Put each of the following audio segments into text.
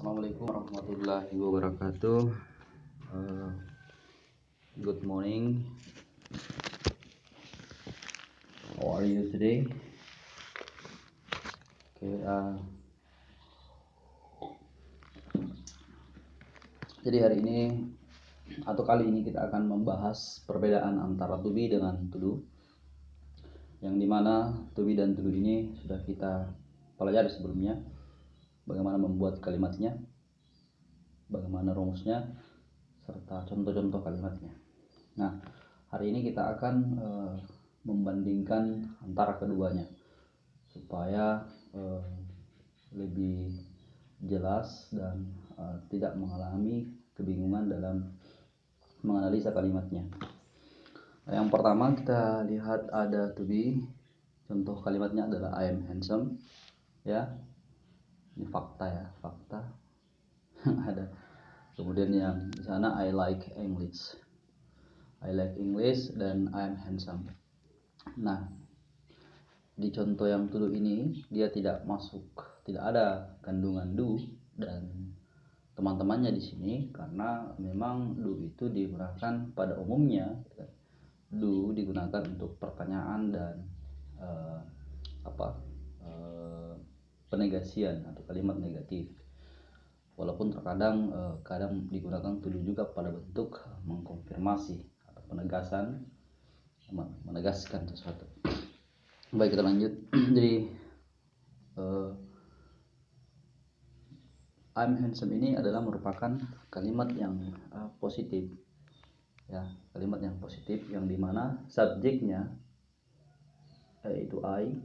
Assalamualaikum warahmatullahi wabarakatuh. Good morning. How are you today? Okay. Jadi hari ini atau kali ini kita akan membahas perbedaan antara to be dengan to do. Yang dimana to be dan to do ini sudah kita pelajari sebelumnya. Bagaimana membuat kalimatnya, bagaimana rumusnya, serta contoh-contoh kalimatnya. Nah, hari ini kita akan membandingkan antara keduanya supaya lebih jelas dan tidak mengalami kebingungan dalam menganalisa kalimatnya. Yang pertama kita lihat ada to be. Contoh kalimatnya adalah I am handsome, ya. Ini fakta ya, fakta. Ada. Kemudian yang di sana I like English. I like English dan I am handsome. Nah, di contoh yang to do ini dia tidak masuk, tidak ada kandungan do dan teman-temannya di sini karena memang do itu digunakan pada umumnya. Do digunakan untuk pertanyaan dan penegasian atau kalimat negatif. Walaupun terkadang kadang digunakan to do juga pada bentuk mengkonfirmasi atau penegasan, menegaskan sesuatu. Baik, kita lanjut. Jadi I'm handsome ini adalah merupakan kalimat yang positif, ya, kalimat yang positif yang dimana subjeknya yaitu I,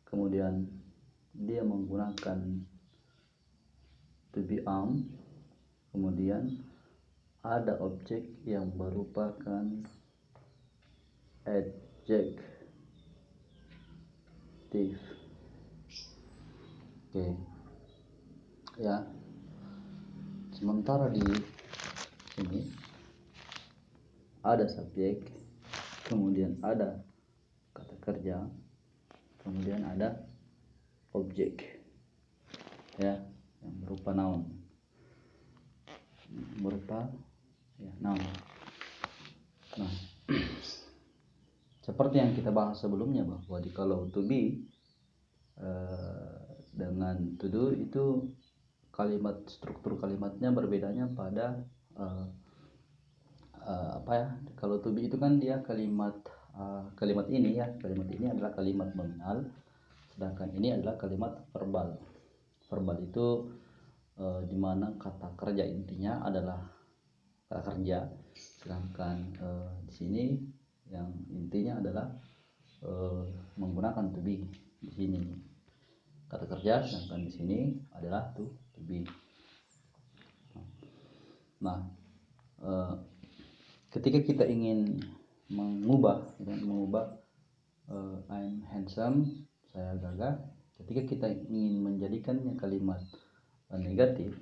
kemudian dia menggunakan to be am, kemudian ada objek yang merupakan adjective. Oke. Ya. Sementara di sini ada subjek, kemudian ada kata kerja, kemudian ada objek, ya, yang berupa noun, noun. Nah, seperti yang kita bahas sebelumnya bahwa kalau to be dengan to do itu kalimat, struktur kalimatnya berbedanya pada kalau to be itu kan dia kalimat ini ya, kalimat ini adalah kalimat nominal, sedangkan ini adalah kalimat verbal. Verbal itu dimana kata kerja intinya adalah kata kerja, sedangkan di sini yang intinya adalah menggunakan to be. Di sini kata kerja, sedangkan di sini adalah to be. Nah, ketika kita ingin mengubah I'm handsome, saya gagah, ketika kita ingin menjadikannya kalimat negatif,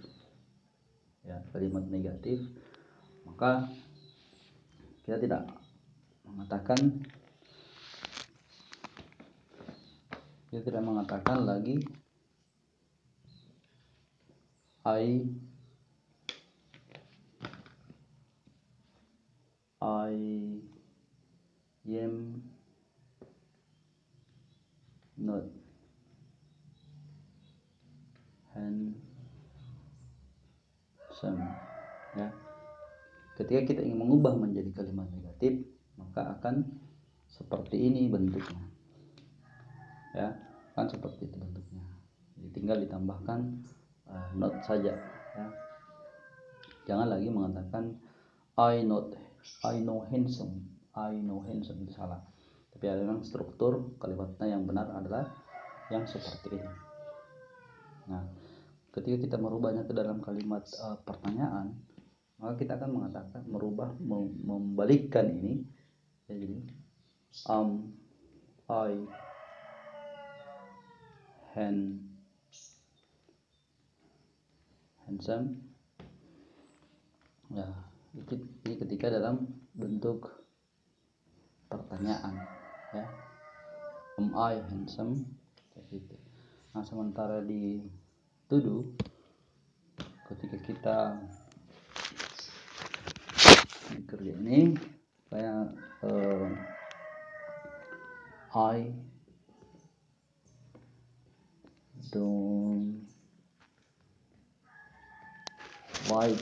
ya, kalimat negatif, maka kita tidak mengatakan lagi I am not handsome, ya. Ketika kita ingin mengubah menjadi kalimat negatif, maka akan seperti ini bentuknya, ya, kan seperti itu bentuknya. Jadi tinggal ditambahkan not saja, ya. Jangan lagi mengatakan I know handsome itu salah. Tapi memang struktur kalimatnya yang benar adalah yang seperti ini. Nah, ketika kita merubahnya ke dalam kalimat pertanyaan, maka kita akan mengatakan membalikkan ini. Jadi I handsome, ya, ini ketika dalam bentuk pertanyaan, ya, am I handsome, gitu. Nah, sementara di to do ketika kita kerja ini kayak I don't like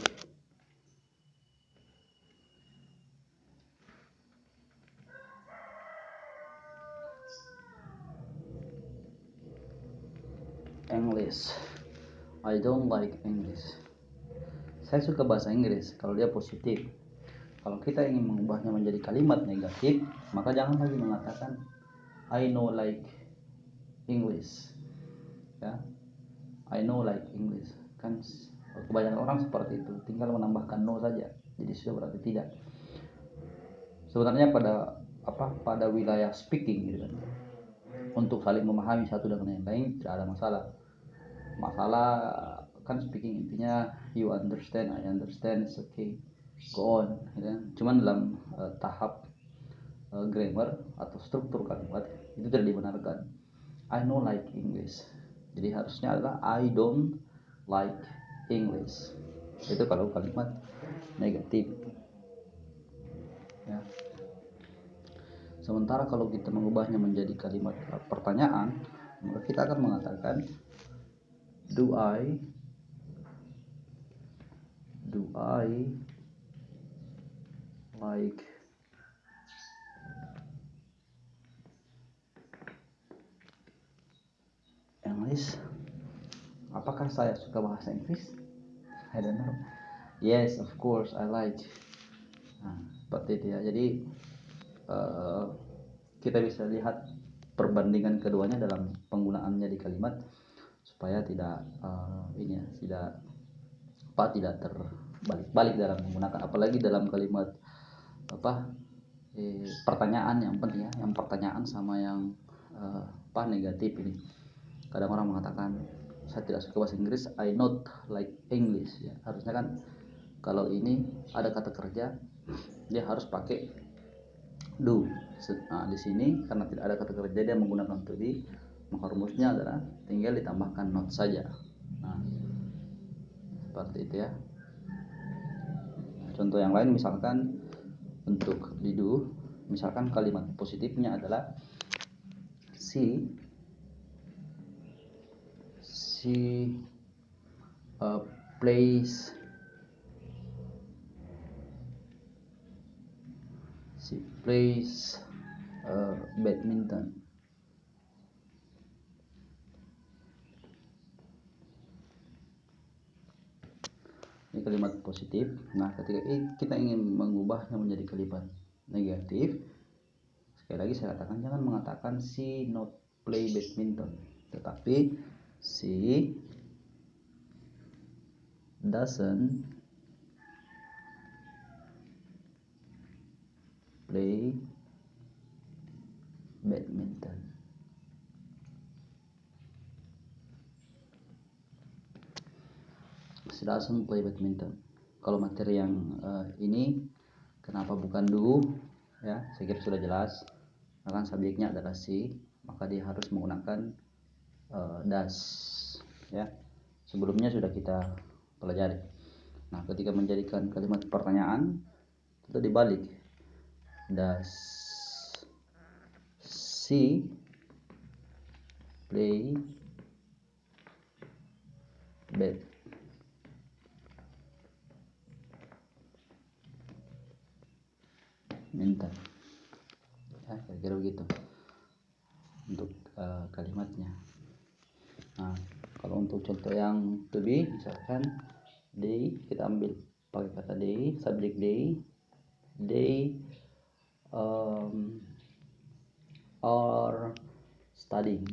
English. I don't like English. Saya suka bahasa Inggris kalau dia positif. Kalau kita ingin mengubahnya menjadi kalimat negatif, maka jangan lagi mengatakan I know like English. Ya, I know like English. Kan kebanyakan orang seperti itu, tinggal menambahkan no saja. Jadi sudah berarti tidak. Sebenarnya pada wilayah speaking gitu kan. Untuk saling memahami satu dengan yang lain tidak ada masalah. Masalah kan speaking intinya you understand, I understand, it's okay, go on gitu kan. Cuman dalam tahap grammar atau struktur kalimat itu tidak dibenarkan. I know like English, jadi harusnya adalah I don't like English. Itu kalau kalimat negatif ya. Sementara kalau kita mengubahnya menjadi kalimat pertanyaan, maka kita akan mengatakan do I like English? Apakah saya suka bahasa Inggris? I don't know. Yes, of course I like. Nah, seperti itu ya. Jadi kita bisa lihat perbandingan keduanya dalam penggunaannya di kalimat supaya tidak tidak terbalik-balik dalam menggunakan, apalagi dalam kalimat pertanyaan. Yang penting ya, yang pertanyaan sama yang negatif ini. Kadang orang mengatakan saya tidak suka bahasa Inggris, I not like English ya. Harusnya kan kalau ini ada kata kerja dia harus pakai do. Nah, di sini karena tidak ada kata kerja dia menggunakan to be, maka rumusnya adalah tinggal ditambahkan not saja. Nah, seperti itu ya. Contoh yang lain misalkan untuk di do, misalkan kalimat positifnya adalah she plays badminton. Ini kalimat positif. Nah, ketika kita ingin mengubahnya menjadi kalimat negatif, sekali lagi saya katakan jangan mengatakan she not play badminton, tetapi she doesn't play badminton. She doesn't play badminton. Kalau materi yang ini kenapa bukan do ya, saya kira sudah jelas. Karena subjeknya adalah she, maka dia harus menggunakan does ya. Sebelumnya sudah kita pelajari. Nah, ketika menjadikan kalimat pertanyaan itu dibalik. Does she play badminton? Ya, kira-kira begitu untuk kalimatnya. Nah, kalau untuk contoh yang to be, misalkan they, kita ambil pakai kata they, subjek they are studying.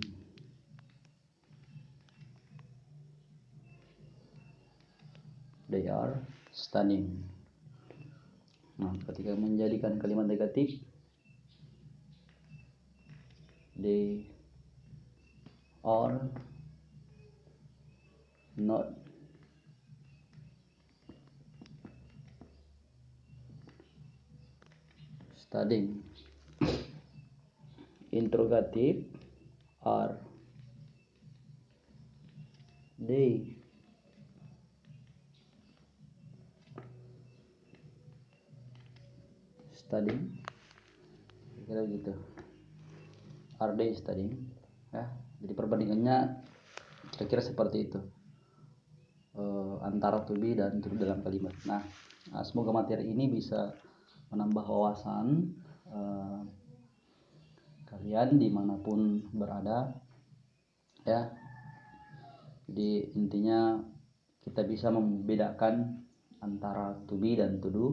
They are studying. Nah, ketika menjadikan kalimat negatif, they are not studying. Interrogative, are they studying, kira gitu. Are they studying? Ya, jadi perbandingannya kira-kira seperti itu, antara to be dan to do dalam kalimat. Nah, semoga materi ini bisa menambah wawasan kalian dimanapun berada, ya. Jadi intinya kita bisa membedakan antara to be dan to do,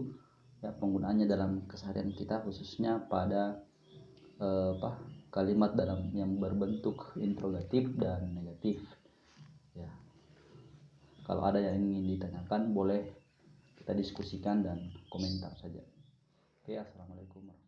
ya, penggunaannya dalam keseharian kita, khususnya pada kalimat dalam yang berbentuk interrogatif dan negatif, ya. Kalau ada yang ingin ditanyakan boleh kita diskusikan dan komentar saja. Oke, assalamualaikum warahmatullahi wabarakatuh.